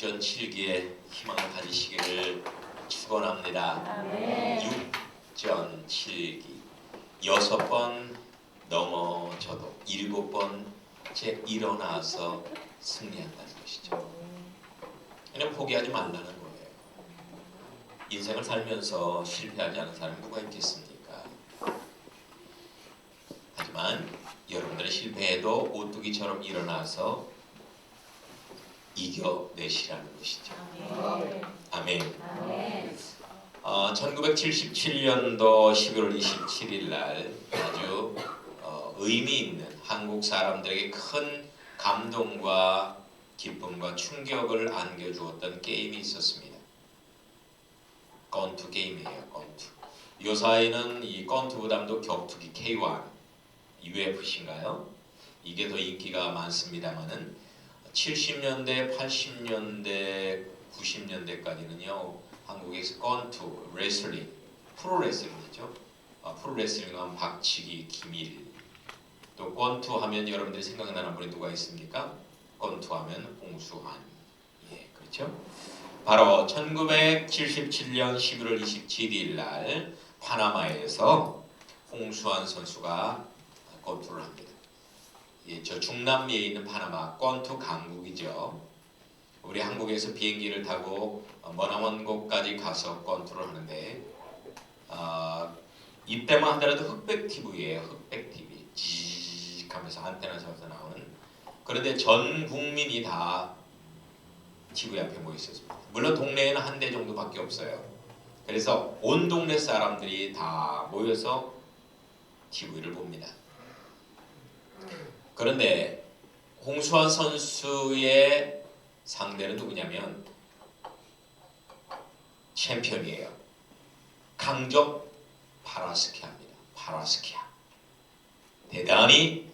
육전 7기에 희망을 가지시기를 축원합니다. 육전 7기 6번 넘어져도 7번째 일어나서 승리한다는 것이죠. 그냥 포기하지 말라는 거예요. 인생을 살면서 실패하지 않은 사람이 누가 있겠습니까? 하지만 여러분들이 실패해도 오뚜기처럼 일어나서 이겨내시라는 것이죠. 아멘. 1977년도 11월 27일 날 아주 의미 있는 한국 사람들에게 큰 감동과 기쁨과 충격을 안겨주었던 게임이 있었습니다. 건투 게임이에요. 건투. 요사이는 이 건투보다도 격투기 K1, UFC인가요? 이게 더 인기가 많습니다만은 70년대, 80년대, 90년대까지는요 한국에서 건투, 레슬링, 프로레슬링이죠. 프로레슬링하면 박치기, 김일. 또 건투 하면 여러분들이 생각나는 분이 누가 있습니까? 건투 하면 홍수환. 예, 그렇죠? 바로 1977년 11월 27일 날 파나마에서 홍수환 선수가 건투를 합니다. 예, 저 중남미에 있는 파나마 건투 강국이죠. 우리 한국에서 비행기를 타고 머나먼 곳까지 가서 건투를 하는데 이때만 하더라도 흑백 TV예요. 흑백 TV 지직 하면서 안테나 잡아서 나오는. 그런데 전 국민이 다 TV 앞에 모여 있었습니다. 물론 동네에는 한 대 정도밖에 없어요. 그래서 온 동네 사람들이 다 모여서 TV를 봅니다. 그런데 홍수환 선수의 상대는 누구냐면 챔피언이에요. 강적 파라스키아입니다. 파라스키아. 대단히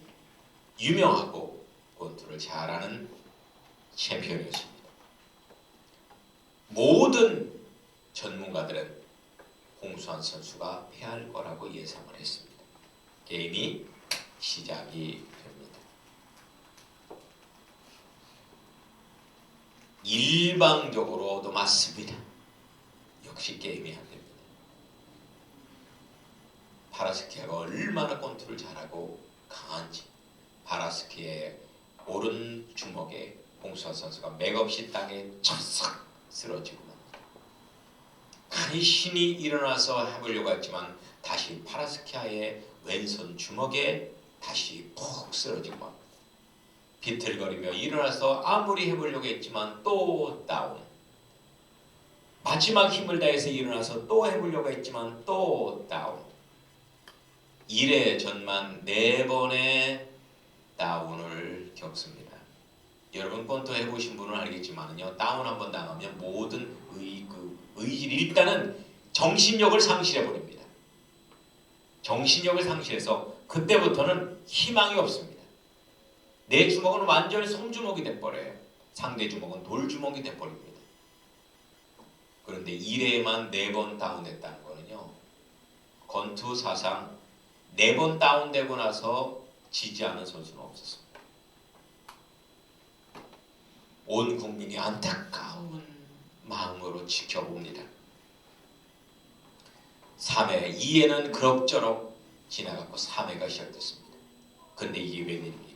유명하고 권투를 잘하는 챔피언이었습니다. 모든 전문가들은 홍수환 선수가 패할 거라고 예상을 했습니다. 게임이 시작이 됩니다. 일방적으로도 맞습니다. 역시 게임이 안 됩니다. 파라스키아가 얼마나 권투를 잘하고 강한지. 파라스키아의 오른 주먹에 홍수환 선수가 맥없이 땅에 척삭 쓰러지고 맙니다. 간신히 일어나서 해보려고 했지만 다시 파라스키아의 왼손 주먹에 다시 푹 쓰러지고 맙니다. 비틀거리며 일어나서 아무리 해보려고 했지만 또 다운. 마지막 힘을 다해서 일어나서 또 해보려고 했지만 또 다운. 1회 전만 4번의 다운을 겪습니다. 여러분 권투 해보신 분은 알겠지만요, 다운 한번 당하면 모든 의지를 일단은 정신력을 상실해버립니다. 정신력을 상실해서 그때부터는 희망이 없습니다. 내 주먹은 완전히 솜주먹이 돼버려요. 상대 주먹은 돌주먹이 돼버립니다. 그런데 1회에만 4번 다운됐다는 거는요, 권투 사상 4번 다운되고 나서 지지 않은 선수는 없었습니다. 온 국민이 안타까운 마음으로 지켜봅니다. 3회, 2회는 그럭저럭 지나갔고 3회가 시작됐습니다. 근데 이게 웬일입니까?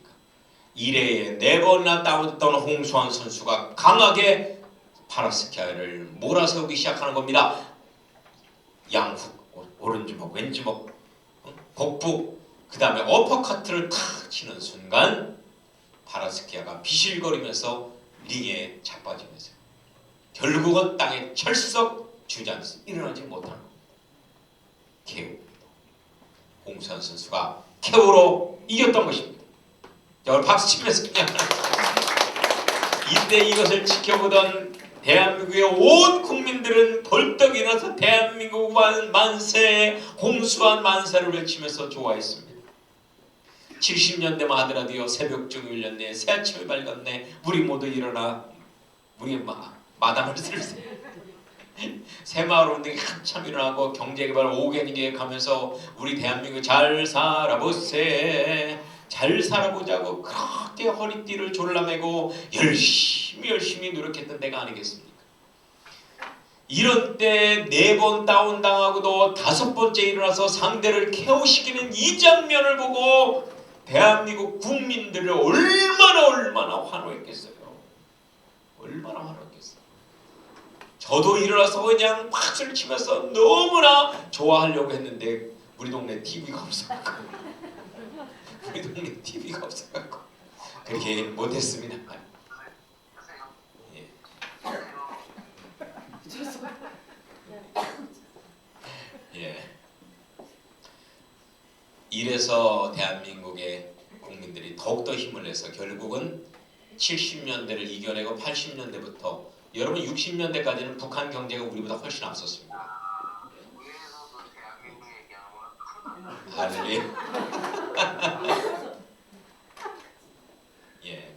1회에 4번이나 다운됐던 홍수환 선수가 강하게 파라스키아를 몰아세우기 시작하는 겁니다. 양훅, 오른주먹, 왼주먹, 복부, 그 다음에 어퍼커트를 탁 치는 순간 파라스키아가 비실거리면서 링에 자빠지면서 결국은 땅에 철썩 주저앉아서 일어나지 못하는 겁니다. KO입니다. 홍수환 선수가 KO로 이겼던 것입니다. 자, 오늘 박수 치면서 그냥 이때 이것을 지켜보던 대한민국의 온 국민들은 벌떡 일어나서 대한민국 만세, 홍수환 만세를 외치면서 좋아했습니다. 70년대만 하더라도요, 새벽중 울렸네, 새아침이 밝았네, 우리 모두 일어나, 우리 마당을 들으세요. 새마을 운동이 한참 일어나고 경제개발 5개년 가면서 우리 대한민국 잘 살아보세, 잘 살아보자고 그렇게 허리띠를 졸라매고 열심히 노력했던 때가 아니겠습니까? 이런 때 4번 다운당하고도 5번째 일어나서 상대를 케어시키는 이 장면을 보고 대한민국 국민들을 얼마나 환호했겠어요. 얼마나 환호했겠어요. 저도 일어나서 그냥 박수를 치면서 너무나 좋아하려고 했는데 우리 동네 TV가 없어갖고 그렇게 못했습니다. 예. 예. 이래서 대한민국의 국민들이 더욱더 힘을 내서 결국은 70년대를 이겨내고 80년대부터 여러분 60년대까지는 북한 경제가 우리보다 훨씬 앞섰습니다. 할렐루야. 예.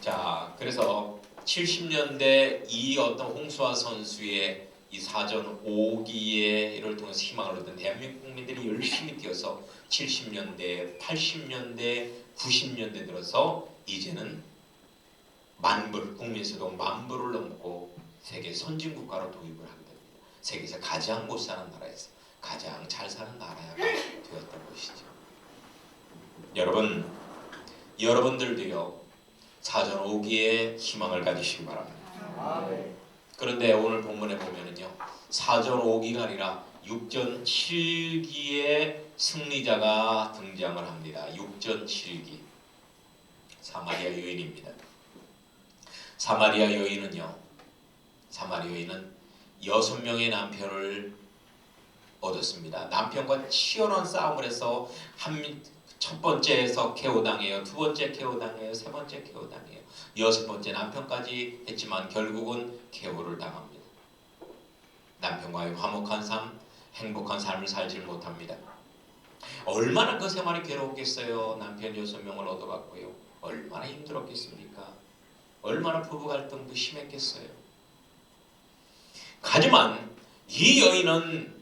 자, 그래서 70년대 이 어떤 홍수아 선수의 이 사전 5기를 통해서 희망을 얻은 대한민국 국민들이 열심히 뛰어서 70년대, 80년대, 90년대 들어서 이제는 국민소득 10,000불을 넘고 세계 선진국가로 도입을 하게 됩니다. 세계에서 가장 못 사는 나라에서 가장 잘 사는 나라가 되었던 것이죠. 여러분들도요 사전 5기에 희망을 가지시기 바랍니다. 그런데 오늘 본문에 보면은요 사전 5기가 아니라 6전 7기의 승리자가 등장을 합니다. 6전 7기 사마리아 여인입니다. 사마리아 여인은 6명의 남편을 얻었습니다. 남편과 치열한 싸움을 해서 첫 번째에서 KO당해요. 두 번째 KO당해요. 세 번째 KO당해요. 6번째 남편까지 했지만 결국은 KO를 당합니다. 남편과의 화목한 삶, 행복한 삶을 살지 못합니다. 얼마나 그 생활이 괴로웠겠어요. 남편 6명을 얻어갔고요. 얼마나 힘들었겠습니까? 얼마나 부부 갈등도 심했겠어요. 하지만 이 여인은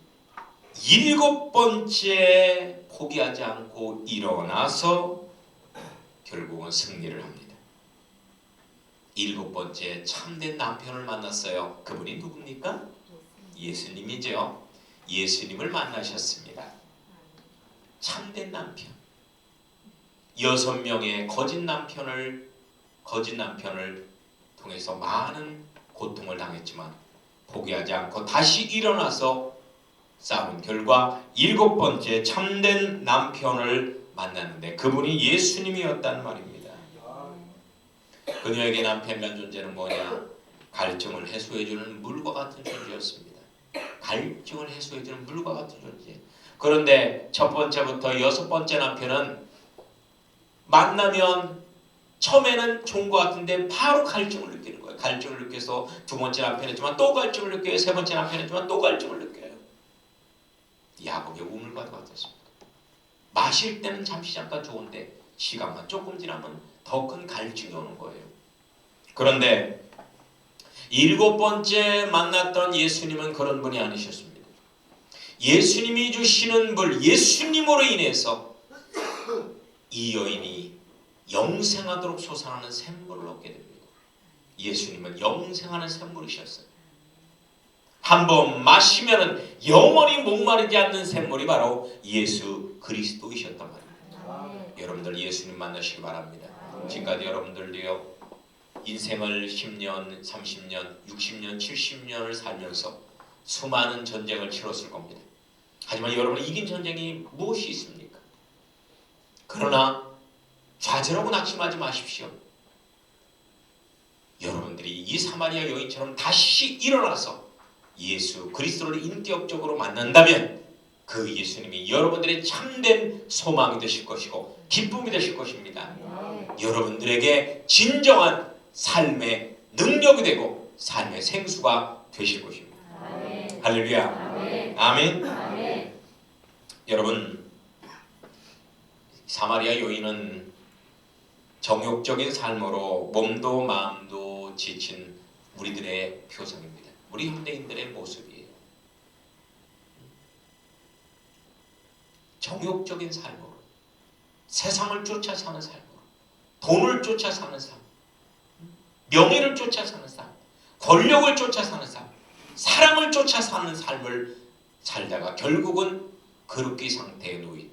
7번째 포기하지 않고 일어나서 결국은 승리를 합니다. 7번째 참된 남편을 만났어요. 그분이 누굽니까? 예수님이죠. 예수님을 만나셨습니다. 참된 남편. 6명의 거짓 남편을 통해서 많은 고통을 당했지만 포기하지 않고 다시 일어나서 싸운 결과 7번째 참된 남편을 만났는데 그분이 예수님이었단 말입니다. 그녀에게 남편이란 존재는 뭐냐? 갈증을 해소해주는 물과 같은 존재였습니다. 갈증을 해소해주는 물과 같은 존재. 그런데 첫 번째부터 6번째 남편은 만나면 처음에는 좋은 것 같은데 바로 갈증을 느끼는 거예요. 갈증을 느껴서 두 번째 남편이지만 또 갈증을 느껴요. 세 번째 남편이지만 또 갈증을 느껴요. 야곱의 우물과 같았습니다. 마실 때는 잠깐 좋은데 시간만 조금 지나면 더 큰 갈증이 오는 거예요. 그런데 7번째 만났던 예수님은 그런 분이 아니셨습니다. 예수님이 주시는 물, 예수님으로 인해서 이 여인이 영생하도록 솟아나는 샘물을 얻게 됩니다. 예수님은 영생하는 샘물이셨어요. 한번 마시면 영원히 목마르지 않는 샘물이 바로 예수 그리스도이셨단 말입니다. 여러분들 예수님 만나시기 바랍니다. 지금까지 여러분들도요 인생을 10년, 30년, 60년, 70년을 살면서 수많은 전쟁을 치렀을 겁니다. 하지만 여러분이 이긴 전쟁이 무엇이 있습니까? 그러나 좌절하고 낙심하지 마십시오. 여러분들이 이 사마리아 여인처럼 다시 일어나서 예수 그리스도를 인격적으로 만난다면 그 예수님이 여러분들의 참된 소망이 되실 것이고 기쁨이 되실 것입니다. 여러분들에게 진정한 삶의 능력이 되고 삶의 생수가 되실 것입니다. 할렐루야. 아멘. 여러분 사마리아 여인은 정욕적인 삶으로 몸도 마음도 지친 우리들의 표상입니다. 우리 현대인들의 모습이에요. 정욕적인 삶으로, 세상을 쫓아 사는 삶으로, 돈을 쫓아 사는 삶, 명예를 쫓아 사는 삶, 권력을 쫓아 사는 삶, 사랑을 쫓아 사는 삶을 살다가 결국은 거룩기 상태에 놓인,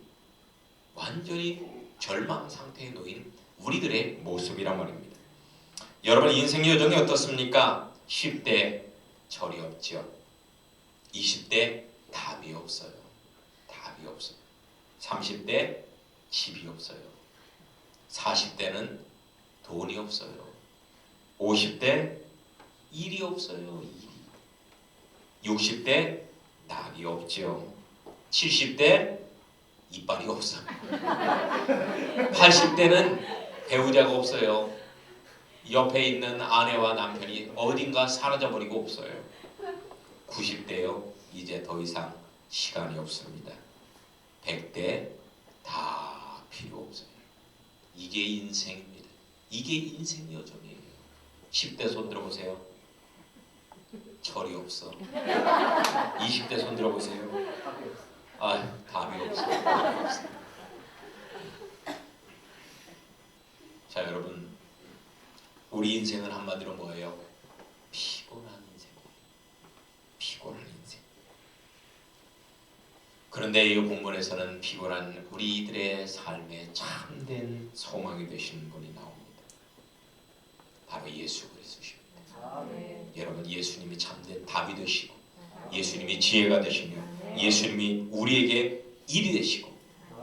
완전히 절망 상태에 놓인 우리들의 모습이란 말입니다. 여러분 인생 여정이 어떻습니까? 10대 절이 없죠. 20대 답이 없어요. 답이 없어요. 30대 집이 없어요. 40대는 돈이 없어요. 50대 일이 없어요. 일이. 60대 낙이 없죠. 70대 이빨이 없어요. 80대는 배우자가 없어요. 옆에 있는 아내와 남편이 어딘가 사라져버리고 없어요. 90대요. 이제 더 이상 시간이 없습니다. 100대 다 필요 없어요. 이게 인생입니다. 이게 인생 여정이에요. 10대 손 들어보세요. 철이 없어. 20대 손 들어보세요. 답이 없어. 자, 여러분, 우리 인생은 한마디로 뭐예요? 피곤한 인생이에요. 피곤한 인생. 그런데 이 본문에서는 피곤한 우리들의 삶에 참된 소망이 되시는 분이 나옵니다. 바로 예수 그리스도십니다. 여러분, 예수님이 참된 답이 되시고, 예수님이 지혜가 되시며, 예수님이 우리에게 일이 되시고,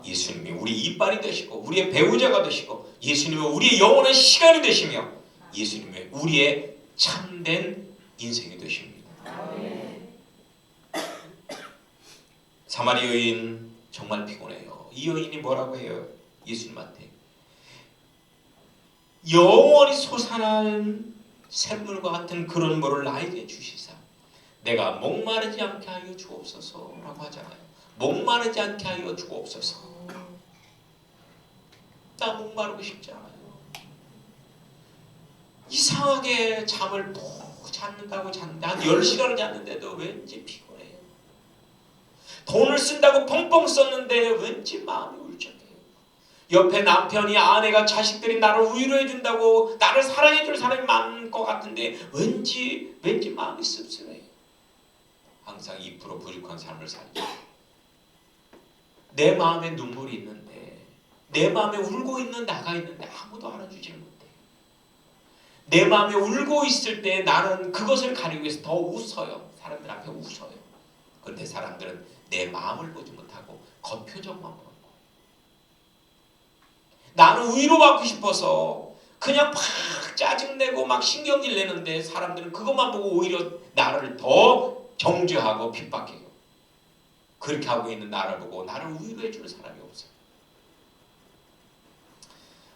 예수님이 우리 이빨이 되시고, 우리의 배우자가 되시고, 예수님이 우리의 영원한 시간이 되시며, 예수님이 우리의 참된 인생이 되십니다. 사마리 여인 정말 피곤해요. 이 여인이 뭐라고 해요? 예수님한테 영원히 솟아난 샘물과 같은 그런 물을 나에게 주시사 내가 목마르지 않게 하여 주옵소서 라고 하잖아요. 목마르지 않게 하여 주옵소서. 나 목마르고 싶지 않아요. 이상하게 잠을 푹 잤는데 한 10시간을 잤는데도 왠지 피곤해요. 돈을 쓴다고 펑펑 썼는데 왠지 마음이 울적해요. 옆에 남편이, 아내가, 자식들이 나를 위로해 준다고, 나를 사랑해 줄 사람이 많은 것 같은데 왠지 마음이 씁쓸해요. 항상 2% 부족한 삶을 살죠. 내 마음에 눈물이 있는데, 내 마음에 울고 있는 나가 있는데 아무도 알아주질 못해요. 내 마음에 울고 있을 때 나는 그것을 가리기 위해서 더 웃어요. 사람들 앞에 웃어요. 그런데 사람들은 내 마음을 보지 못하고 겉표정만 보는 거예요. 나는 위로받고 싶어서 그냥 막 짜증내고 막 신경질 내는데 사람들은 그것만 보고 오히려 나를 더 정죄하고 핍박해요. 그렇게 하고 있는 나를 보고 나를 위로해 주는 사람이 없어요.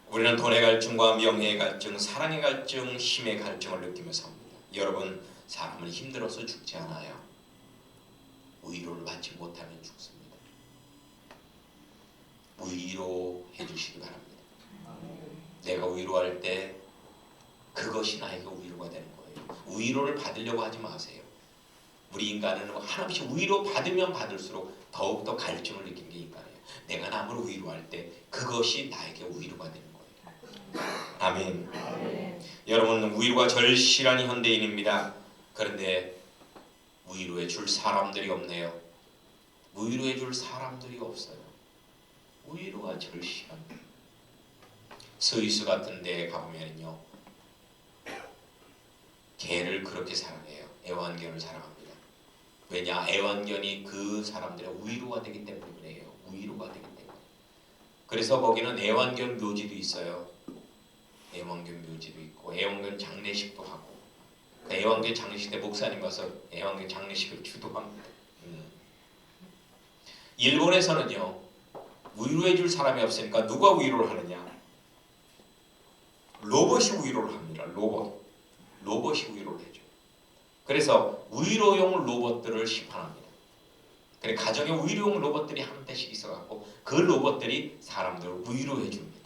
우리는 돈의 갈증과 명예의 갈증, 사랑의 갈증, 힘의 갈증을 느끼며 삽니다. 여러분, 사람은 힘들어서 죽지 않아요. 위로를 받지 못하면 죽습니다. 위로해 주시기 바랍니다. 내가 위로할 때 그것이 나에게 위로가 되는 거예요. 위로를 받으려고 하지 마세요. 우리 인간은 한없이 위로 받으면 받을수록 더욱더 갈증을 느끼는 게 인간이에요. 내가 남을 위로할 때 그것이 나에게 위로가 되는 거예요. 아멘. 여러분, 위로가 절실한 현대인입니다. 그런데 위로해 줄 사람들이 없네요. 위로해 줄 사람들이 없어요. 위로가 절실합니다. 스위스 같은 데 가보면요, 개를 그렇게 사랑해요. 애완견을 사랑합니다. 왜냐? 애완견이 그 사람들의 위로가 되기 때문에 그래요. 위로가 되기 때문에. 그래서 거기는 애완견 묘지도 있어요. 애완견 묘지도 있고 애완견 장례식도 하고, 그 애완견 장례식 때 목사님 와서 애완견 장례식을 주도합니다. 일본에서는요, 위로해 줄 사람이 없으니까 누가 위로를 하느냐? 로봇이 위로를 합니다. 로봇이 위로를 해줘요. 그래서 위로용 로봇들을 시판합니다. 그래, 가정에 위로용 로봇들이 한 대씩 있어갖고 그 로봇들이 사람들을 위로해 줍니다.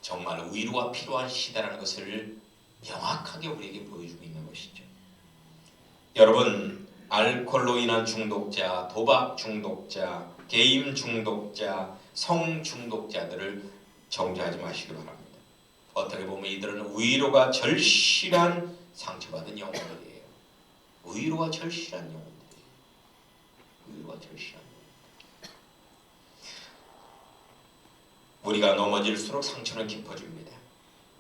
정말 위로가 필요한 시대라는 것을 명확하게 우리에게 보여주고 있는 것이죠. 여러분, 알코올로 인한 중독자, 도박 중독자, 게임 중독자, 성 중독자들을 정죄하지 마시기 바랍니다. 어떻게 보면 이들은 위로가 절실한 상처받은 영혼들이에요. 위로가 절실한 영혼들이에요. 위로가 절실한 영혼. 우리가 넘어질수록 상처는 깊어집니다.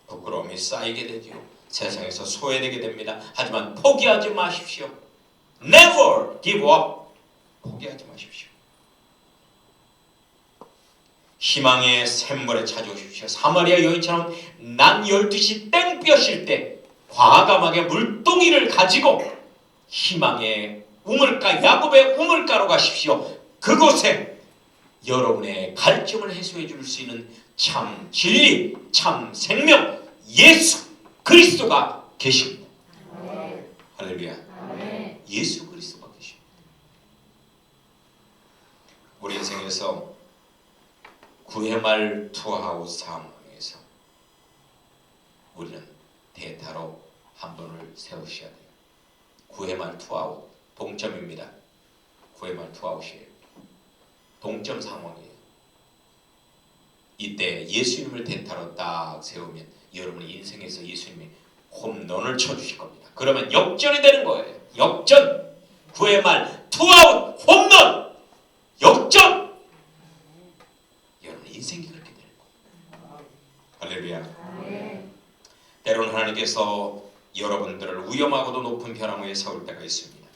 부끄러움이 쌓이게 되죠. 세상에서 소외되게 됩니다. 하지만 포기하지 마십시오. Never give up. 포기하지 마십시오. 희망의 샘물에 찾아오십시오. 사마리아 여인처럼 난 12시 땡볕일 때 과감하게 물동이를 가지고 희망의 우물가, 야곱의 우물가로 가십시오. 그곳에 여러분의 갈증을 해소해 줄 수 있는 참 진리, 참 생명, 예수 그리스도가 계십니다. 할렐루야. 예수 그리스도가 계십니다. 우리 인생에서 구해말 투아웃 상황에서 우리는 대타로 한 분을 세우셔야 돼요. 구해말 투아웃 동점입니다. 구해말 투아웃이에요. 동점 상황이에요. 이때 예수님을 대타로 딱 세우면 여러분의 인생에서 예수님이 홈런을 쳐주실 겁니다. 그러면 역전이 되는 거예요. 역전! 구해말 투아웃 홈런! 역전! 여러분의 인생이 그렇게 되는 거예요. 할렐루야. 때로는 하나님께서 여러분들을 위험하고도 높은 벼랑 위에 세울 때가 있습니다.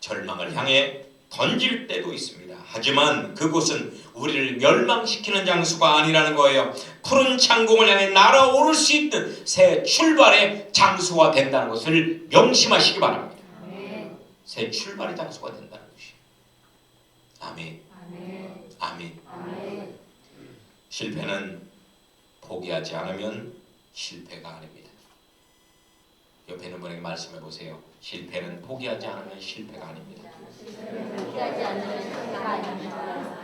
절망을 향해 던질 때도 있습니다. 하지만 그곳은 우리를 멸망시키는 장소가 아니라는 거예요. 푸른 창공을 향해 날아오를 수 있는 새 출발의 장소가 된다는 것을 명심하시기 바랍니다. 새 출발의 장소가 된다는 것이에요. 아멘. 아멘. 실패는 포기하지 않으면 실패가 아닙니다. 옆에 있는 분에게 말씀해 보세요. 실패는 포기하지 않으면 실패가 아닙니다. 포기하지 않으면 실패가 아닙니다.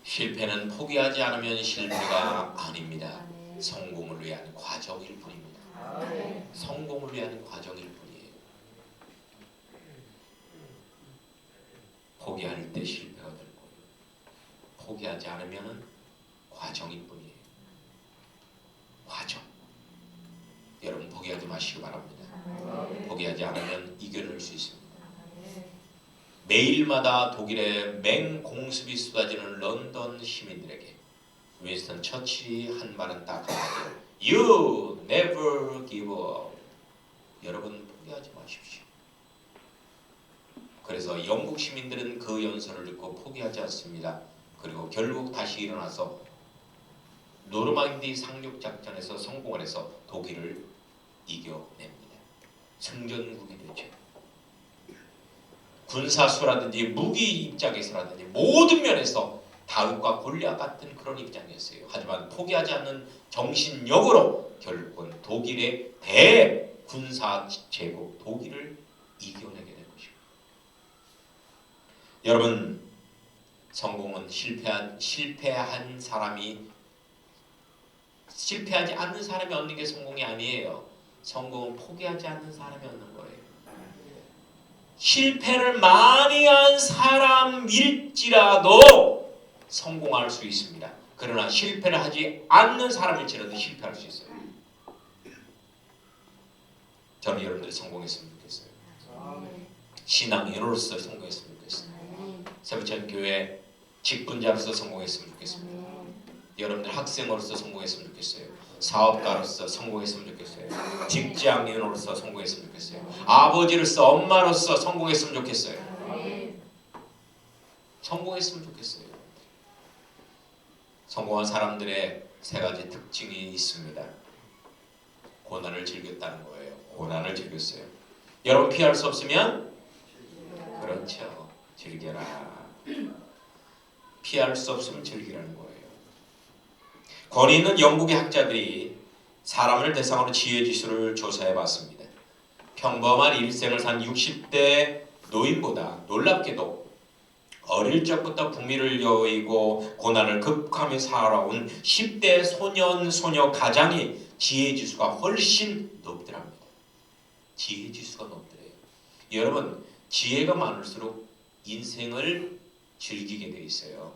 실패는 포기하지 않으면 실패가 아닙니다. 성공을 위한 과정일 뿐입니다. 성공을 위한 과정일 뿐이에요. 포기할 때 실패가 될 거예요. 포기하지 않으면 과정일 뿐이에요. 과정. 여러분 포기하지 마시기 바랍니다. 포기하지 않으면 이겨낼 수 있습니다. 매일마다 독일의 맹공습이 쏟아지는 런던 시민들에게 윈스턴 처칠이 한 말은 딱 한마디예요. You never give up. 여러분 포기하지 마십시오. 그래서 영국 시민들은 그 연설을 듣고 포기하지 않습니다. 그리고 결국 다시 일어나서 노르망디 상륙 작전에서 성공을 해서 독일을 이겨냅니다. 승전국이 되죠. 군사수라든지 무기 입장에서라든지 모든 면에서 다윗과 골리앗 같은 그런 입장이었어요. 하지만 포기하지 않는 정신력으로 결국은 독일의 대군사 제국 독일을 이겨내게 된 것입니다. 여러분 성공은 실패한 사람이 실패하지 않는 사람이 얻는 게 성공이 아니에요. 성공은 포기하지 않는 사람이 얻는 거예요. 실패를 많이 한 사람일지라도 성공할 수 있습니다. 그러나 실패를 하지 않는 사람일지라도 실패할 수 있어요. 저는 여러분들이 성공했으면 좋겠어요. 신앙인으로서 성공했으면 좋겠어요. 세부천 교회 직분자로서 성공했으면 좋겠습니다. 여러분들 학생으로서 성공했으면 좋겠어요. 사업가로서 성공했으면 좋겠어요. 직장인으로서 성공했으면 좋겠어요. 아버지로서 엄마로서 성공했으면 좋겠어요. 성공했으면 좋겠어요. 성공한 사람들의 세 가지 특징이 있습니다. 고난을 즐겼다는 거예요. 고난을 즐겼어요. 여러분 피할 수 없으면 그렇죠. 즐겨라. 피할 수 없으면 즐기라는 거예요. 권위 있는 영국의 학자들이 사람을 대상으로 지혜지수를 조사해봤습니다. 평범한 일생을 산 60대 노인보다 놀랍게도 어릴 적부터 북미를 여의고 고난을 극복하며 살아온 10대 소년 소녀 가장이 지혜지수가 훨씬 높더랍니다. 지혜 지수가 높더래요. 여러분, 지혜가 많을수록 인생을 즐기게 돼 있어요.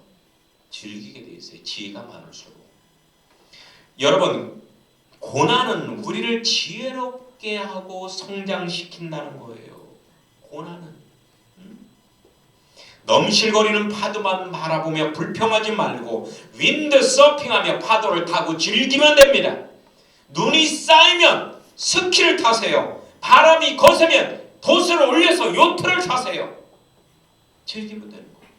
즐기게 돼 있어요. 지혜가 많을수록. 여러분, 고난은 우리를 지혜롭게 하고 성장시킨다는 거예요. 고난은. 넘실거리는 파도만 바라보며 불평하지 말고 윈드 서핑하며 파도를 타고 즐기면 됩니다. 눈이 쌓이면 스키를 타세요. 바람이 거세면 돛을 올려서 요트를 타세요. 즐기면 되는 거예요.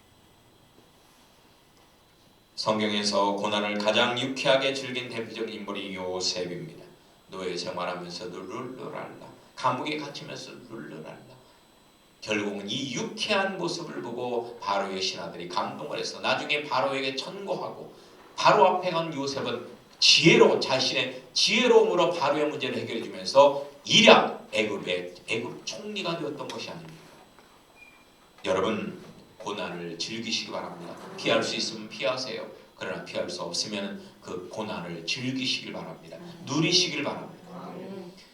성경에서 고난을 가장 유쾌하게 즐긴 대표적인 인물이 요셉입니다. 노예 생활하면서도 룰루랄라, 감옥에 갇히면서 룰루랄라. 결국은 이 유쾌한 모습을 보고 바로의 신하들이 감동을 해서 나중에 바로에게 천고하고, 바로 앞에 간 요셉은 자신의 지혜로움으로 바로의 문제를 해결해 주면서 일약 애굽 총리가 되었던 것이 아닙니까? 여러분, 고난을 즐기시기 바랍니다. 피할 수 있으면 피하세요. 그러나 피할 수 없으면 그 고난을 즐기시길 바랍니다. 누리시길 바랍니다.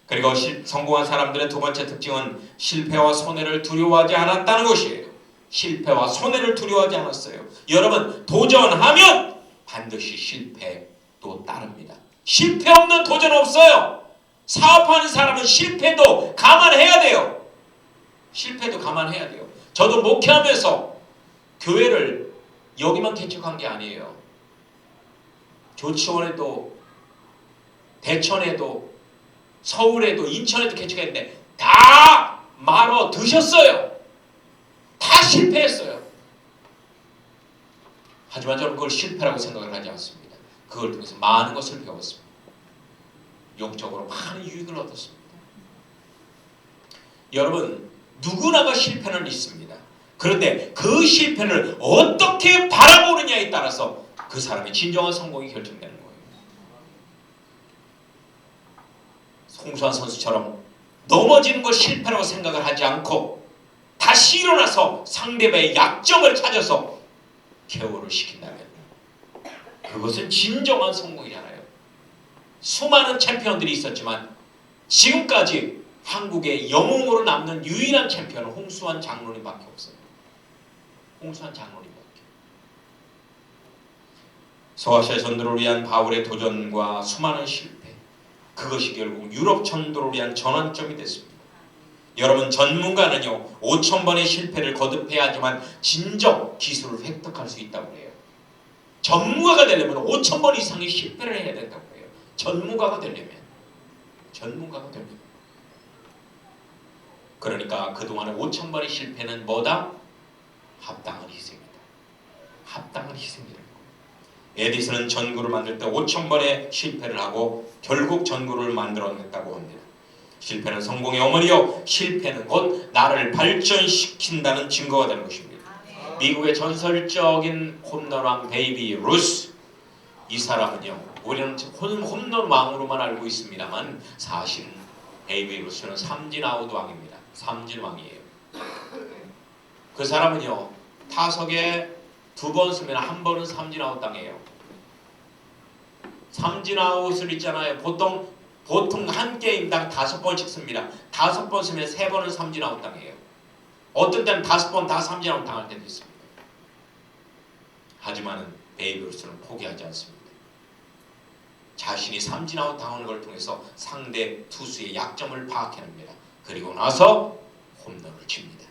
그리고 성공한 사람들의 두 번째 특징은 실패와 손해를 두려워하지 않았다는 것이에요. 실패와 손해를 두려워하지 않았어요. 여러분, 도전하면 반드시 실패도 따릅니다. 실패 없는 도전 없어요. 사업하는 사람은 실패도 감안해야 돼요. 실패도 감안해야 돼요. 저도 목회하면서 교회를 여기만 개척한 게 아니에요. 조치원에도, 대천에도, 서울에도, 인천에도 개척했는데 다 말어 드셨어요. 다 실패했어요. 하지만 저는 그걸 실패라고 생각을 하지 않습니다. 그걸 통해서 많은 것을 배웠습니다. 영적으로 많은 유익을 얻었습니다. 여러분, 누구나가 실패는 있습니다. 그런데 그 실패를 어떻게 바라보느냐에 따라서 그 사람의 진정한 성공이 결정되는 거예요. 홍수환 선수처럼 넘어지는 걸 실패라고 생각을 하지 않고 다시 일어나서 상대방의 약점을 찾아서 케어를 시킨다면 그것은 진정한 성공이잖아요. 수많은 챔피언들이 있었지만 지금까지 한국의 영웅으로 남는 유일한 챔피언은 홍수환 장로님밖에 없어요. 홍수환 장로님밖에. 소아시아 전도를 위한 바울의 도전과 수많은 실패, 그것이 결국 유럽 전도를 위한 전환점이 됐습니다. 여러분, 전문가는요 5,000번의 실패를 거듭해야지만 진정 기술을 획득할 수 있다고 해요. 전문가가 되려면 5,000번 이상의 실패를 해야 된다고 해요. 전문가가 되려면. 그러니까 그동안의 5,000번의 실패는 뭐다? 합당한 희생이다. 합당한 희생이라는 거예요. 에디슨은 전구를 만들 때 5,000번의 실패를 하고 결국 전구를 만들어냈다고 합니다. 실패는 성공의 어머니요, 실패는 곧 나를 발전시킨다는 증거가 되는 것입니다. 미국의 전설적인 홈런왕 베이비 루스, 이 사람은요, 우리는 홈런 왕으로만 알고 있습니다만 사실은 베이비 루스는 삼진아웃 왕입니다. 삼진왕이에요. 그 사람은요 타석에 2번 쓰면 1번은 삼진아웃 당해요. 삼진아웃을 있잖아요. 보통 한 게임당 5번씩 씁니다. 5번 쓰면 3번은 삼진아웃 당해요. 어떤 때는 5번 다 삼진아웃 당할 때도 있습니다. 하지만 베이비 루스는 포기하지 않습니다. 자신이 삼진아웃 당하는 걸 통해서 상대 투수의 약점을 파악해냅니다. 그리고 나서 홈런을 칩니다.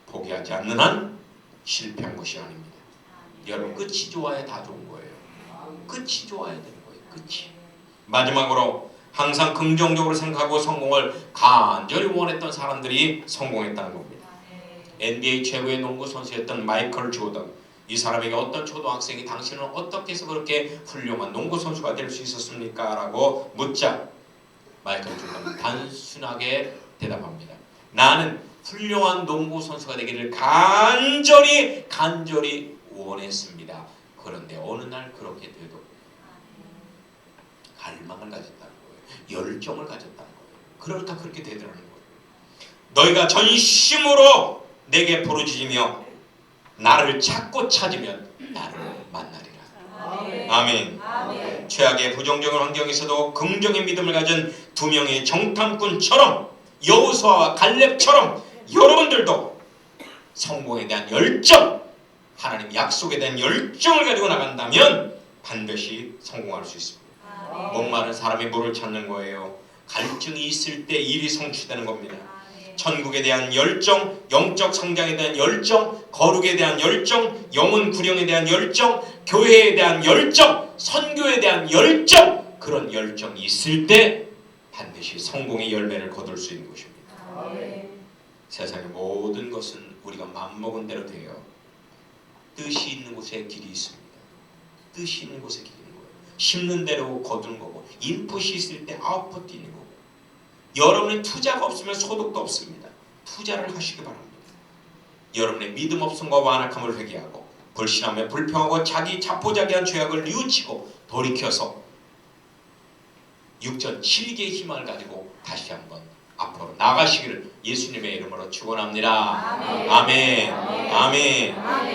포기하지 않는 한 실패한 것이 아닙니다. 여러분, 끝이 좋아야 다 좋은 거예요. 끝이 좋아야 되는 거예요. 끝이. 마지막으로 항상 긍정적으로 생각하고 성공을 간절히 원했던 사람들이 성공했다는 겁니다. NBA 최고의 농구 선수였던 마이클 조던, 이 사람에게 어떤 초등학생이 당신은 어떻게 해서 그렇게 훌륭한 농구 선수가 될 수 있었습니까? 라고 묻자 마이클 조던은 단순하게 대답합니다. 나는 훌륭한 농구 선수가 되기를 간절히 원했습니다. 그런데 어느 날 그렇게 되도 갈망을 가졌다는 거예요. 열정을 가졌다는 거예요. 그러니까 그렇게 되더라는 거예요. 너희가 전심으로 내게 부르짖으며 나를 찾고 찾으면 나를 만나리라. 아멘. 아멘. 최악의 부정적인 환경에서도 긍정의 믿음을 가진 두 명의 정탐꾼처럼 여호수아와 갈렙처럼 여러분들도 성공에 대한 열정, 하나님 약속에 대한 열정을 가지고 나간다면 반드시 성공할 수 있습니다. 목마른 사람의 물을 찾는 거예요. 갈증이 있을 때 일이 성취되는 겁니다. 천국에 대한 열정, 영적 성장에 대한 열정, 거룩에 대한 열정, 영혼 구령에 대한 열정, 교회에 대한 열정, 선교에 대한 열정, 그런 열정이 있을 때 반드시 성공의 열매를 거둘 수 있는 것입니다. 세상의 모든 것은 우리가 맘먹은 대로 돼요. 뜻이 있는 곳에 길이 있습니다. 뜻이 있는 곳에 길이 있는 거예요. 심는 대로 거두는 거고, 인풋이 있을 때 아웃풋이 있는 거고, 여러분의 투자가 없으면 소득도 없습니다. 투자를 하시기 바랍니다. 여러분의 믿음 없음과 완악함을 회개하고, 불신하며 불평하고 자기 자포자기한 죄악을 뉘우치고 돌이켜서 육전 7개의 희망을 가지고 다시 한번 앞으로 나가시기를 예수님의 이름으로 축원합니다. 아멘. 아멘. 아멘.